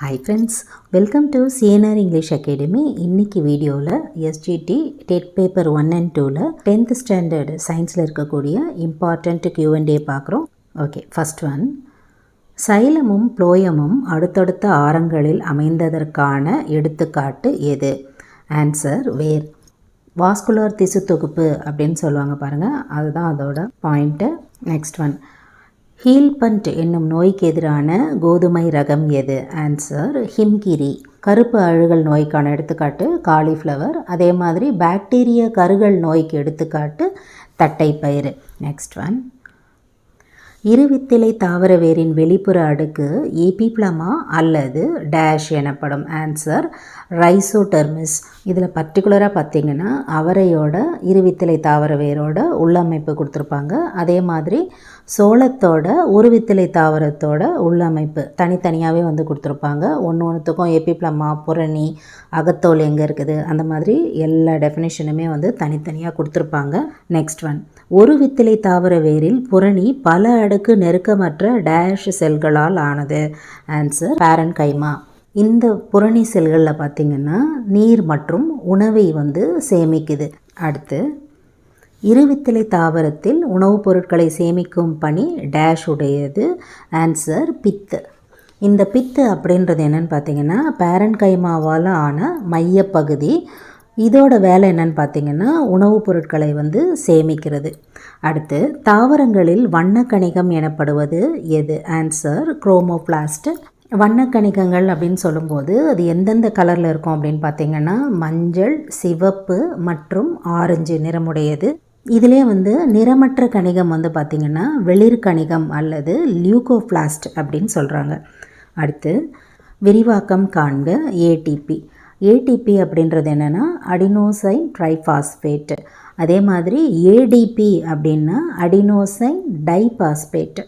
Hi friends, welcome to CNR English Academy. இன்னைக்கு வீடியோவில் SGT TET paper 1 and 2ல 10th standard சயின்ஸில் இருக்கக்கூடிய இம்பார்ட்டண்ட் Q&A பார்க்குறோம். Okay, first one. சைலமும் ப்ளோயமும் அடுத்தடுத்த ஆரங்களில் அமைந்ததற்கான எடுத்துக்காட்டு எது? ஆன்சர் வேர். வாஸ்குலர் திசு தொகுப்பு அப்படின்னு சொல்லுவாங்க பாருங்கள், அதுதான் அதோட பாயிண்ட்டு. Next one. ஹீல்பண்ட் என்னும் நோய்க்கு எதிரான கோதுமை ரகம் எது? ஆன்சர் ஹிம்கிரி. கருப்பு அழுகல் நோய்க்கான எடுத்துக்காட்டு காலிஃப்ளவர். அதே மாதிரி பாக்டீரிய கருகல் நோய்க்கு எடுத்துக்காட்டு தட்டைப்பயிறு. Next one. இருவித்திலை தாவர வேரின் வெளிப்புற அடுக்கு எபிப்ளமா அல்லது டேஷ் எனப்படும். Answer rhizodermis. இதில் பர்டிகுலராக பார்த்திங்கன்னா அவரையோட இருவித்திலை தாவர வேரோட உள்ளமைப்பு கொடுத்துருப்பாங்க. அதே மாதிரி சோளத்தோட ஒருவித்திலை தாவரத்தோட உள்ளமைப்பு தனித்தனியாகவே வந்து கொடுத்துருப்பாங்க. ஒன்றுத்துக்கும் எபிப்ளமா, புரணி, அகத்தோல் எங்கே இருக்குது, அந்த மாதிரி எல்லா டெஃபினேஷனுமே வந்து தனித்தனியாக கொடுத்துருப்பாங்க. Next one. ஒரு வித்திலை தாவர வேரில் புரணி பல அடுக்கு நெருக்கமற்ற டேஷ் செல்களால் ஆனது. Answer parenchyma. இந்த புரணி செல்களில் பார்த்திங்கன்னா நீர் மற்றும் உணவை வந்து சேமிக்குது. அடுத்து, இருவித்திலை தாவரத்தில் உணவுப் பொருட்களை சேமிக்கும் பணி டேஷ் உடையது. ஆன்சர் பித்து. இந்த பித்து அப்படின்றது என்னென்னு பார்த்திங்கன்னா பேரன்கைமாவால் ஆன மையப்பகுதி. இதோட வேலை என்னென்னு பார்த்திங்கன்னா உணவுப் பொருட்களை வந்து சேமிக்கிறது. அடுத்து, தாவரங்களில் வண்ணக்கணிகம் எனப்படுவது எது? Answer chromoplast. வண்ணக்கணிகங்கள் அப்படின்னு சொல்லும்போது அது எந்தெந்த கலரில் இருக்கும் அப்படின்னு பார்த்திங்கன்னா மஞ்சள், சிவப்பு மற்றும் ஆரஞ்சு நிறமுடையது. இதிலே வந்து நிறமற்ற கணிகம் வந்து பார்த்திங்கன்னா வெளிர் கணிகம் அல்லது லியூகோபிளாஸ்ட் அப்படின்னு சொல்கிறாங்க. அடுத்து, விரிவாக்கம் காண்க. ஏடிபி. ஏடிபி அப்படின்றது என்னென்னா அடினோசைன் ட்ரைபாஸ்பேட். அதே மாதிரி ஏடிபி அப்படின்னா அடினோசைன் டைபாஸ்பேட்.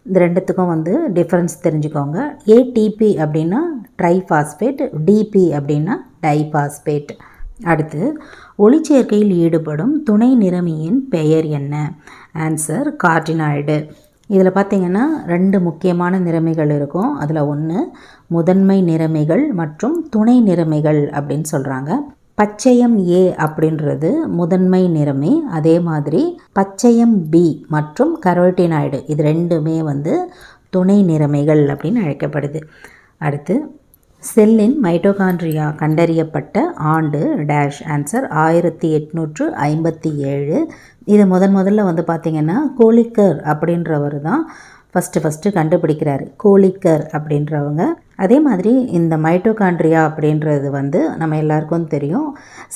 இந்த ரெண்டுத்துக்கும் வந்து டிஃப்ரென்ஸ் தெரிஞ்சுக்கோங்க. ஏடிபி அப்படின்னா ட்ரைபாஸ்பேட், டிபி அப்படின்னா டைபாஸ்பேட். அடுத்து, ஒளிச்சேர்க்கையில் ஈடுபடும் துணை நிறமியின் பெயர் என்ன? ஆன்சர் கார்டினாய்டு. இதில் பார்த்திங்கன்னா ரெண்டு முக்கியமான நிறமிகள் இருக்கும். அதில் ஒன்று முதன்மை நிறமிகள் மற்றும் துணை நிறமிகள் அப்படின்னு சொல்கிறாங்க. பச்சையம் ஏ அப்படின்றது முதன்மை நிறமி. அதே மாதிரி பச்சையம் பி மற்றும் கரோட்டினாய்டு இது ரெண்டுமே வந்து துணை நிறமிகள் அப்படின்னு அழைக்கப்படுது. அடுத்து, செல்லின் மைட்டோகாண்ட்ரியா கண்டறியப்பட்ட ஆண்டு டேஷ். ஆன்சர் 1857. இது முதல்ல வந்து பார்த்திங்கன்னா கோலிக்கர் அப்படின்றவர் தான் ஃபஸ்ட்டு கண்டுபிடிக்கிறாரு. கோலிக்கர் அப்படின்றவங்க. அதே மாதிரி இந்த மைட்டோகாண்ட்ரியா அப்படின்றது வந்து நம்ம எல்லாருக்கும் தெரியும்,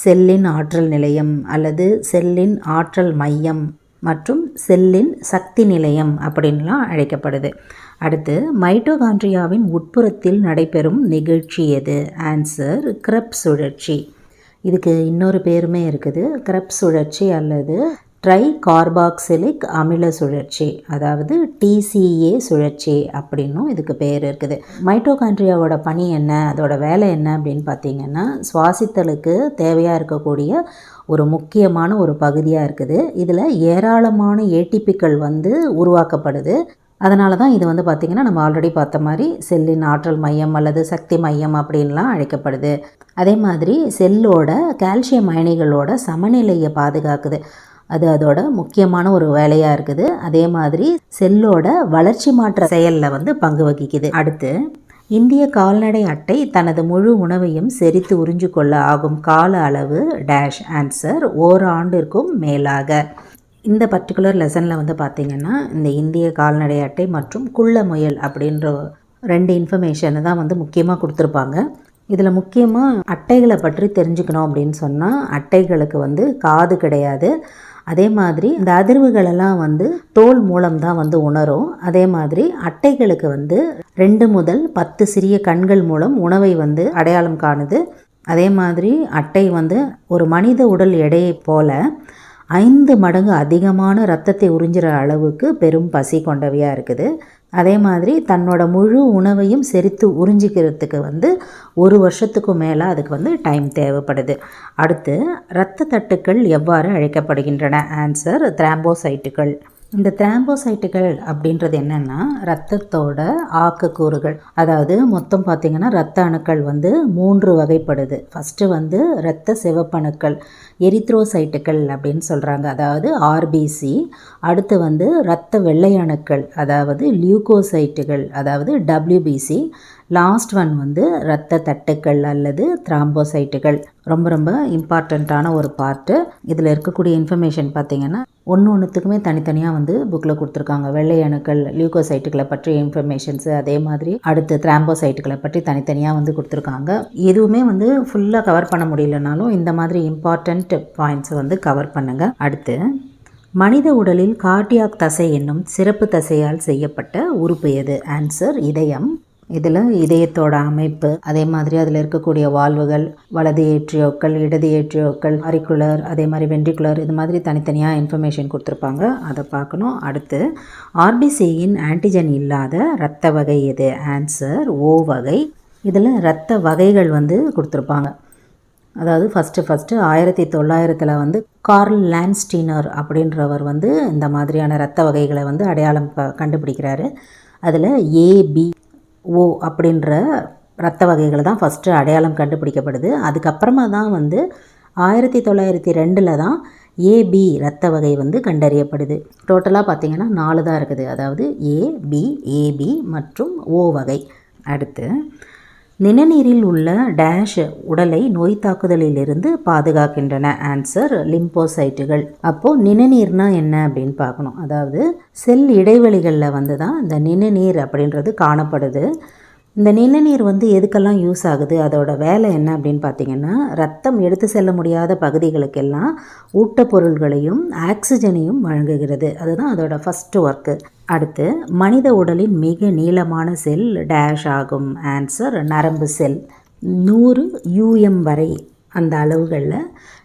செல்லின் ஆற்றல் நிலையம் அல்லது செல்லின் ஆற்றல் மையம் மற்றும் செல்லின் சக்தி நிலையம் அப்படின்லாம் அழைக்கப்படுது. அடுத்து, மைட்டோகாண்ட்ரியாவின் உட்புறத்தில் நடைபெறும் நிகழ்ச்சி எது? ஆன்சர் கிரெப்ஸ் சுழற்சி. இதுக்கு இன்னொரு பேருமே இருக்குது, கிரெப்ஸ் சுழற்சி அல்லது ட்ரை கார்பாக்சிலிக் அமில சுழற்சி, அதாவது TCA சுழற்சி அப்படின்னும் இதுக்கு பேர் இருக்குது. மைட்டோகாண்ட்ரியாவோட பணி என்ன, அதோட வேலை என்ன அப்படின்னு பார்த்திங்கன்னா சுவாசித்தலுக்கு தேவையாக இருக்கக்கூடிய ஒரு முக்கியமான ஒரு பகுதியாக இருக்குது. இதில் ஏராளமான ஏடிபிக்கள் வந்து உருவாக்கப்படுது. அதனால தான் இது வந்து பார்த்திங்கன்னா நம்ம ஆல்ரெடி பார்த்த மாதிரி செல்லின் ஆற்றல் மையம் அல்லது சக்தி மையம் அப்படின்லாம் அழைக்கப்படுது. அதே மாதிரி செல்லோட கால்சியம் அயனிகளோட சமநிலையை பாதுகாக்குது. அது அதோட முக்கியமான ஒரு வேலையாக இருக்குது. அதே மாதிரி செல்லோட வளர்ச்சி மாற்ற செயலில் வந்து பங்கு வகிக்குது. அடுத்து, இந்திய கால்நடை அட்டை தனது முழு உணவையும் செரித்து உறிஞ்சு கொள்ள ஆகும் கால அளவு டேஷ். ஆன்சர் ஓராண்டிற்கும் மேலாக. இந்த பர்டிகுலர் லெசனில் வந்து பார்த்திங்கன்னா இந்த இந்திய கால்நடை அட்டை மற்றும் குள்ள முயல் அப்படின்ற ரெண்டு இன்ஃபர்மேஷனை தான் வந்து முக்கியமாக கொடுத்துருப்பாங்க. இதில் முக்கியமாக அட்டைகளை பற்றி தெரிஞ்சுக்கணும் அப்படின்னு சொன்னால் அட்டைகளுக்கு வந்து காது கிடையாது. அதே மாதிரி இந்த அதிர்வுகளெல்லாம் வந்து தோல் மூலம்தான் வந்து உணரும். அதே மாதிரி அட்டைகளுக்கு வந்து 2 முதல் 10 சிறிய கண்கள் மூலம் உணவை வந்து அடையாளம் காணுது. அதே மாதிரி அட்டை வந்து ஒரு மனித உடல் எடையை போல 5 மடங்கு அதிகமான இரத்தத்தை உறிஞ்சுற அளவுக்கு பெரும் பசி கொண்டவையாக இருக்குது. அதே மாதிரி தன்னோட முழு உணவையும் செரித்து உறிஞ்சிக்கிறதுக்கு வந்து 1 வருஷத்துக்கும் மேலே அதுக்கு வந்து டைம் தேவைப்படுது. அடுத்து, இரத்த தட்டுக்கள் எவ்வாறு அழைக்கப்படுகின்றன? ஆன்சர் திராம்போசைட்டுகள். இந்த திராம்போசைட்டுகள் அப்படின்றது என்னென்னா இரத்தத்தோட ஆக்கக்கூறுகள். அதாவது மொத்தம் பார்த்திங்கன்னா இரத்த அணுக்கள் வந்து 3 வகைப்படுது. ஃபஸ்ட்டு வந்து இரத்த சிவப்பணுக்கள் எரித்ரோசைட்டுகள் அப்படின்னு சொல்கிறாங்க, அதாவது ஆர்பிசி. அடுத்து வந்து இரத்த வெள்ளை அணுக்கள் அதாவது லியூகோசைட்டுகள் அதாவது டபிள்யூபிசி. லாஸ்ட் ஒன் வந்து இரத்த தட்டுக்கள் அல்லது திராம்போசைட்டுகள். ரொம்ப ரொம்ப இம்பார்ட்டண்ட்டான ஒரு பார்ட்டு. இதில் இருக்கக்கூடிய இன்ஃபர்மேஷன் பார்த்திங்கன்னா ஒன்றுத்துக்குமே தனித்தனியாக வந்து புக்கில் கொடுத்துருக்காங்க. வெள்ளை அணுக்கள் லியூகோசைட்டுகளை பற்றிய இன்ஃபர்மேஷன்ஸு, அதே மாதிரி அடுத்து திராம்போசைட்டுகளை பற்றி தனித்தனியாக வந்து கொடுத்துருக்காங்க. எதுவுமே வந்து ஃபுல்லாக கவர் பண்ண முடியலனாலும் இந்த மாதிரி இம்பார்ட்டண்ட் பாயிண்ட்ஸை வந்து கவர் பண்ணுங்கள். அடுத்து மனித உடலில் கார்டியாக் தசை என்னும் சிறப்பு தசையால் செய்யப்பட்ட உறுப்பு எது? ஆன்சர் இதயம். இதில் இதயத்தோட அமைப்பு, அதே மாதிரி அதில் இருக்கக்கூடிய வால்வுகள், வலது ஏற்றியோக்கள், இடது ஏற்றியோக்கள், ஆரிக்குலர், அதே மாதிரி வென்ட்ரிகுலர், இது மாதிரி தனித்தனியாக இன்ஃபர்மேஷன் கொடுத்துருப்பாங்க, அதை பார்க்கணும். அடுத்து ஆர்பிசியின் ஆன்டிஜன் இல்லாத இரத்த வகை எது? ஆன்சர் ஓ வகை. இதில் இரத்த வகைகள் வந்து கொடுத்துருப்பாங்க. அதாவது ஃபஸ்ட்டு 1900 வந்து கார்ல் லான்ஸ்டீனர் அப்படின்றவர் வந்து இந்த மாதிரியான இரத்த வகைகளை வந்து அடையாளம் கண்டுபிடிக்கிறாரு. அதில் ஏபி ஓ அப்படின்ற இரத்த வகைகளை தான் ஃபஸ்ட்டு அடையாளம் கண்டுபிடிக்கப்படுது. அதுக்கப்புறமா தான் வந்து 1902 தான் ஏபி இரத்த வகை வந்து கண்டறியப்படுது. டோட்டலாக பார்த்திங்கன்னா 4 தான் இருக்குது, அதாவது ஏபி மற்றும் ஓ வகை. அடுத்து நிணநீரில் உள்ள டேஷ் உடலை நோய் தாக்குதலிலிருந்து பாதுகாக்கின்றன? ஆன்சர் லிம்போசைட்டுகள். அப்போது நிணநீர்னா என்ன அப்படின்னு பார்க்கணும். அதாவது செல் இடைவெளிகளில் வந்து தான் இந்த நிணநீர் அப்படின்றது காணப்படுது. இந்த நிணநீர் வந்து எதுக்கெல்லாம் யூஸ் ஆகுது, அதோட வேலை என்ன அப்படின்னு பார்த்தீங்கன்னா, ரத்தம் எடுத்து செல்ல முடியாத பகுதிகளுக்கெல்லாம் ஊட்டப்பொருள்களையும் ஆக்சிஜனையும் வழங்குகிறது. அதுதான் அதோட ஃபஸ்ட்டு ஒர்க்கு. அடுத்து மனித உடலின் மிக நீளமான செல் டேஷ் ஆகும்? ஆன்சர் நரம்பு செல். 100 UM வரை அந்த அளவுகளில்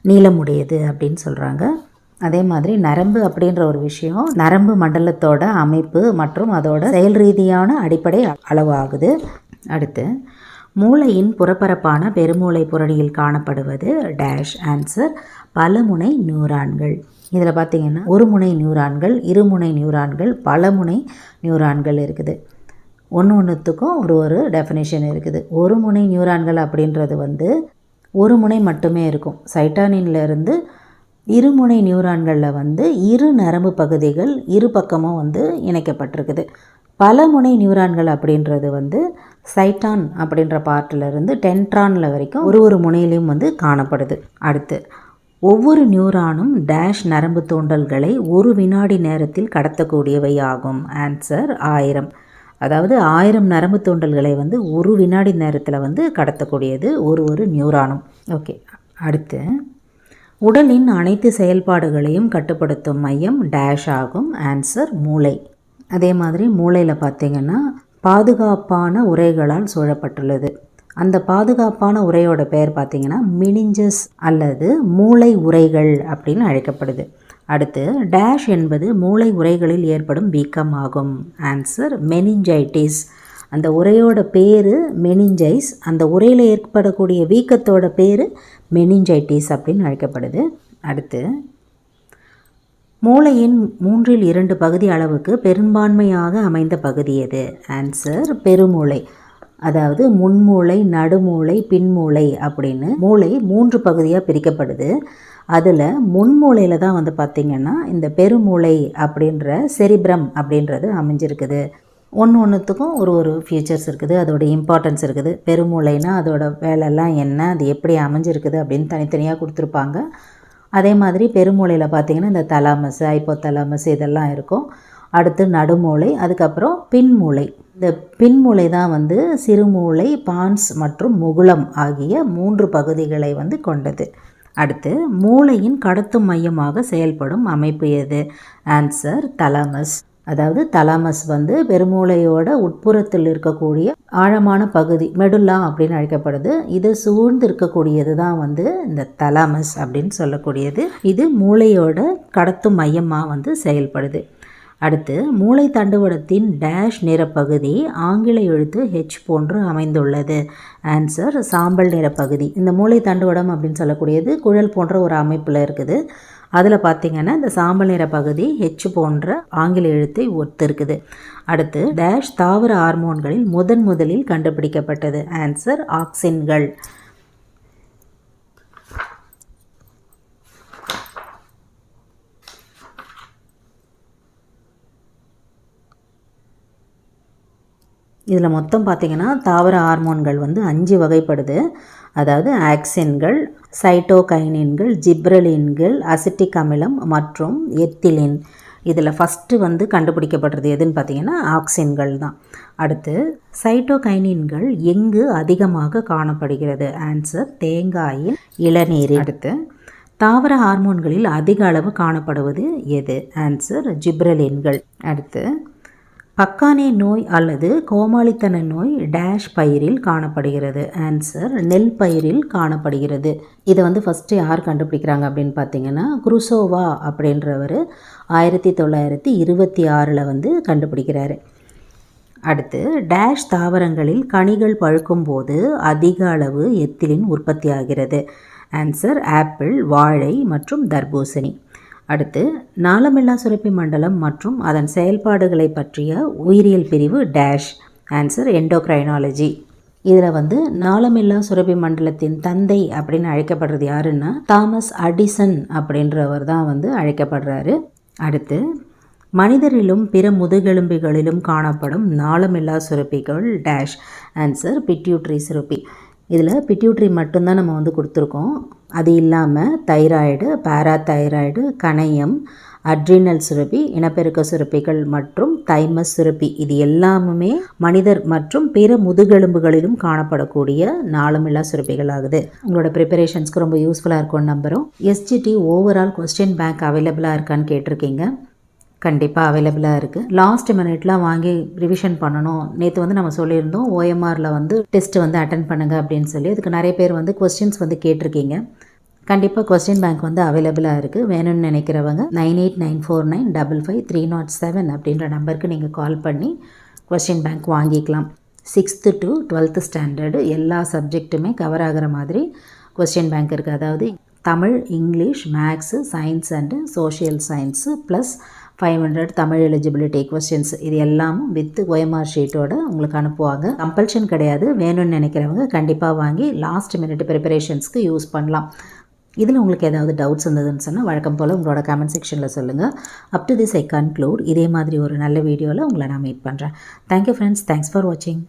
நீளமுடையது அப்படின்னு சொல்கிறாங்க. அதே மாதிரி நரம்பு அப்படின்ற ஒரு விஷயம் நரம்பு மண்டலத்தோட அமைப்பு மற்றும் அதோட செயல் ரீதியான அடிப்படை அளவு ஆகுது. அடுத்து மூளையின் புறப்பரப்பான பெருமூளை புரணியில் காணப்படுவது டேஷ்? ஆன்சர் பலமுனை நியூரான்கள். இதில் பார்த்திங்கன்னா ஒரு முனை நியூரான்கள், இருமுனை நியூரான்கள், பலமுனை நியூரான்கள் இருக்குது. ஒன்றுத்துக்கும் ஒரு டெஃபினேஷன் இருக்குது. ஒரு முனை நியூரான்கள் அப்படின்றது வந்து ஒரு முனை மட்டுமே இருக்கும். சைட்டானின்லேருந்து இருமுனை நியூரான்களில் வந்து இரு நரம்பு பகுதிகள் இரு பக்கமும் வந்து இணைக்கப்பட்டிருக்குது. பலமுனை நியூரான்கள் அப்படின்றது வந்து சைட்டான் அப்படின்ற பார்ட்டிலிருந்து டென்ட்ரானில் வரைக்கும் ஒரு முனையிலையும் வந்து காணப்படுது. அடுத்து ஒவ்வொரு நியூரானும் டேஷ் நரம்பு தூண்டல்களை 1 வினாடி நேரத்தில் கடத்தக்கூடியவை ஆகும்? ஆன்சர் 1000. அதாவது 1000 நரம்பு தூண்டல்களை வந்து 1 வினாடி நேரத்தில் வந்து கடத்தக்கூடியது ஒரு நியூரானும். ஓகே. அடுத்து உடலின் அனைத்து செயல்பாடுகளையும் கட்டுப்படுத்தும் மையம் டேஷ் ஆகும்? ஆன்சர் மூளை. அதே மாதிரி மூளையில் பார்த்திங்கன்னா பாதுகாப்பான உறைகளால் சூழப்பட்டுள்ளது. அந்த பாதுகாப்பான உறையோட பெயர் பார்த்திங்கன்னா மெனிஞ்சஸ் அல்லது மூளை உறைகள் அப்படின்னு அழைக்கப்படுது. அடுத்து டேஷ் என்பது மூளை உறைகளில் ஏற்படும் வீக்கம் ஆகும்? Answer meningitis. அந்த உறையோட பேர் மெனிஞ்சைஸ், அந்த உறையில் ஏற்படக்கூடிய வீக்கத்தோட பேர் மெனிஞ்சைட்டிஸ் அப்படின்னு அழைக்கப்படுது. அடுத்து மூளையின் 2/3 பகுதி அளவுக்கு பெரும்பான்மையாக அமைந்த பகுதி எது? ஆன்சர் பெருமூளை. அதாவது முன்மூளை, நடுமூளை, பின்மூளை அப்படின்னு மூளை 3 பகுதியாக பிரிக்கப்படுது. அதில் முன்மூளையில் தான் வந்து பார்த்திங்கன்னா இந்த பெருமூளை அப்படின்ற செரிப்ரம் அப்படின்றது அமைஞ்சிருக்குது. ஒன்றுத்துக்கும் ஒரு ஃபியூச்சர்ஸ் இருக்குது, அதோட இம்பார்ட்டன்ஸ் இருக்குது. பெருமூளைனா அதோட வேலையெல்லாம் என்ன, அது எப்படி அமைஞ்சிருக்குது அப்படின்னு தனித்தனியாக கொடுத்துருப்பாங்க. அதே மாதிரி பெருமூளையில் பார்த்திங்கன்னா இந்த தலாமஸ், ஹைப்போதலாமஸ் இதெல்லாம் இருக்கும். அடுத்து நடுமூளை, அதுக்கப்புறம் பின்மூளை. இந்த பின்மூளை தான் வந்து சிறுமூளை, பான்ஸ் மற்றும் முகுளம் ஆகிய 3 பகுதிகளை வந்து கொண்டது. அடுத்து மூளையின் கடத்தும் மையமாக செயல்படும் அமைப்பு எது? Answer thalamus. அதாவது தலாமஸ் வந்து பெருமூளையோட உட்புறத்தில் இருக்கக்கூடிய ஆழமான பகுதி மெடுல்லா அப்படின்னு அழைக்கப்படுது. இது சூழ்ந்து இருக்கக்கூடியது தான் வந்து இந்த தலாமஸ் அப்படின்னு சொல்லக்கூடியது. இது மூளையோட கடத்தும் மையமாக வந்து செயல்படுது. அடுத்து மூளை தண்டுவடத்தின் டேஷ் நிறப்பகுதி ஆங்கில எழுத்து ஹெச் போன்று அமைந்துள்ளது. ஆன்சர் சாம்பல் நிறப்பகுதி. இந்த மூளை தண்டுவடம் அப்படின்னு சொல்லக்கூடியது குழல் போன்ற ஒரு அமைப்பில் இருக்குது. அதில் பார்த்திங்கன்னா இந்த சாம்பல் நிற பகுதி ஹெச் போன்ற ஆங்கில எழுத்தை ஒத்து இருக்குது. அடுத்து டேஷ் தாவர ஹார்மோன்களில் முதலில் கண்டுபிடிக்கப்பட்டது. ஆன்சர் ஆக்சின்கள். இதில் மொத்தம் பார்த்திங்கன்னா தாவர ஹார்மோன்கள் 5 வகைப்படுது. அதாவது ஆக்சின்கள், சைட்டோகைனின்கள், ஜிப்ரலின்கள், அசிட்டிக் அமிலம் மற்றும் எத்திலின். இதில் ஃபஸ்ட்டு கண்டுபிடிக்கப்படுறது எதுன்னு பார்த்திங்கன்னா ஆக்சின்கள் தான். அடுத்து சைட்டோகைனின்கள் எங்கு அதிகமாக காணப்படுகிறது? ஆன்சர் தேங்காயில், இளநீரில். அடுத்து தாவர ஹார்மோன்களில் அதிக அளவு காணப்படுவது எது? ஆன்சர் ஜிப்ரலின்கள். அடுத்து பக்கானே நோய் அல்லது கோமாளித்தன நோய் டேஷ் பயிரில் காணப்படுகிறது? ஆன்சர் நெல் பயிரில் காணப்படுகிறது. இதை ஃபஸ்ட்டு யார் கண்டுபிடிக்கிறாங்க அப்படின்னு பார்த்தீங்கன்னா குருசோவா அப்படின்றவர் 1926 கண்டுபிடிக்கிறாரு. அடுத்து டேஷ் தாவரங்களில் கனிகள் பழுக்கும்போது அதிக அளவு எத்திலின் உற்பத்தி ஆகிறது? ஆன்சர் ஆப்பிள், வாழை மற்றும் தர்பூசணி. அடுத்து நாளமில்லா சுரப்பி மண்டலம் மற்றும் அதன் செயல்பாடுகளை பற்றிய உயிரியல் பிரிவு டேஷ்? Answer endocrinology. இதில் நாளமில்லா சுரப்பி மண்டலத்தின் தந்தை அப்படின்னு அழைக்கப்படுறது யாருன்னா தாமஸ் அடிசன் அப்படின்றவர் தான் அழைக்கப்படுறாரு. அடுத்து மனிதரிலும் பிற முதுகெலும்பிகளிலும் காணப்படும் நாளமில்லா சுரப்பிகள் டேஷ்? ஆன்சர் பிட்யூட்ரி சுரப்பி. இதில் பிட்யூட்ரி மட்டும்தான் நம்ம கொடுத்துருக்கோம். அது இல்லாமல் தைராய்டு, பாராதைராய்டு, கணையம், அட்ரினல் சுரப்பி, இனப்பெருக்க சுரப்பிகள் மற்றும் தைமஸ் சுரப்பி இது எல்லாமுமே மனிதர் மற்றும் பிற முதுகெலும்புகளிலும் காணப்படக்கூடிய நாளமில்லா சுரப்பிகள் ஆகுது. உங்களோட ப்ரிப்பரேஷன்ஸ்க்கு ரொம்ப யூஸ்ஃபுல்லாக இருக்கும்னு நம்புகிறோம். எஸ்ஜிடி ஓவரால் கொஸ்டின் பேங்க் அவைலபிளாக இருக்கான்னு கேட்டிருக்கீங்க. கண்டிப்பாக அவைலபிளாக இருக்குது. லாஸ்ட் மினிட்லாம் வாங்கி ரிவிஷன் பண்ணணும். நேற்று நம்ம சொல்லியிருந்தோம் OMRல டெஸ்ட்டு அட்டன் பண்ணுங்கள் அப்படின்னு சொல்லி. அதுக்கு நிறைய பேர் கொஸ்டின்ஸ் கேட்டிருக்கீங்க. கண்டிப்பாக கொஸ்டின் பேங்க் அவைலபிளாக இருக்குது. வேணும்னு நினைக்கிறவங்க 9894955307 அப்படின்ற நம்பருக்கு நீங்கள் கால் பண்ணி கொஸ்டின் பேங்க் வாங்கிக்கலாம். 6th to 12th ஸ்டாண்டர்டு எல்லா சப்ஜெக்ட்டுமே கவர் ஆகிற மாதிரி கொஸ்டின் பேங்க் இருக்குது. அதாவது Tamil, English, maths, science and social science plus 500 Tamil eligibility questions இது எல்லாமும் வித் OMR ஷீட்டோடு உங்களுக்கு அனுப்புவாங்க. கம்பல்ஷன் கிடையாது. வேணும்னு நினைக்கிறவங்க கண்டிப்பாக வாங்கி லாஸ்ட் மினிட் ப்ரிப்பரேஷன்ஸ்க்கு யூஸ் பண்ணலாம். இதில் உங்களுக்கு ஏதாவது டவுட்ஸ் இருந்ததுன்னு சொன்னால் வழக்கம் போல் உங்களோட கமெண்ட் செக்ஷனில் சொல்லுங்கள். Up to this I conclude. இதே மாதிரி ஒரு நல்ல வீடியோவில் உங்களை நான் மீட் பண்ணுறேன். Thank you friends. தேங்க்ஸ் ஃபார் வாட்சிங்.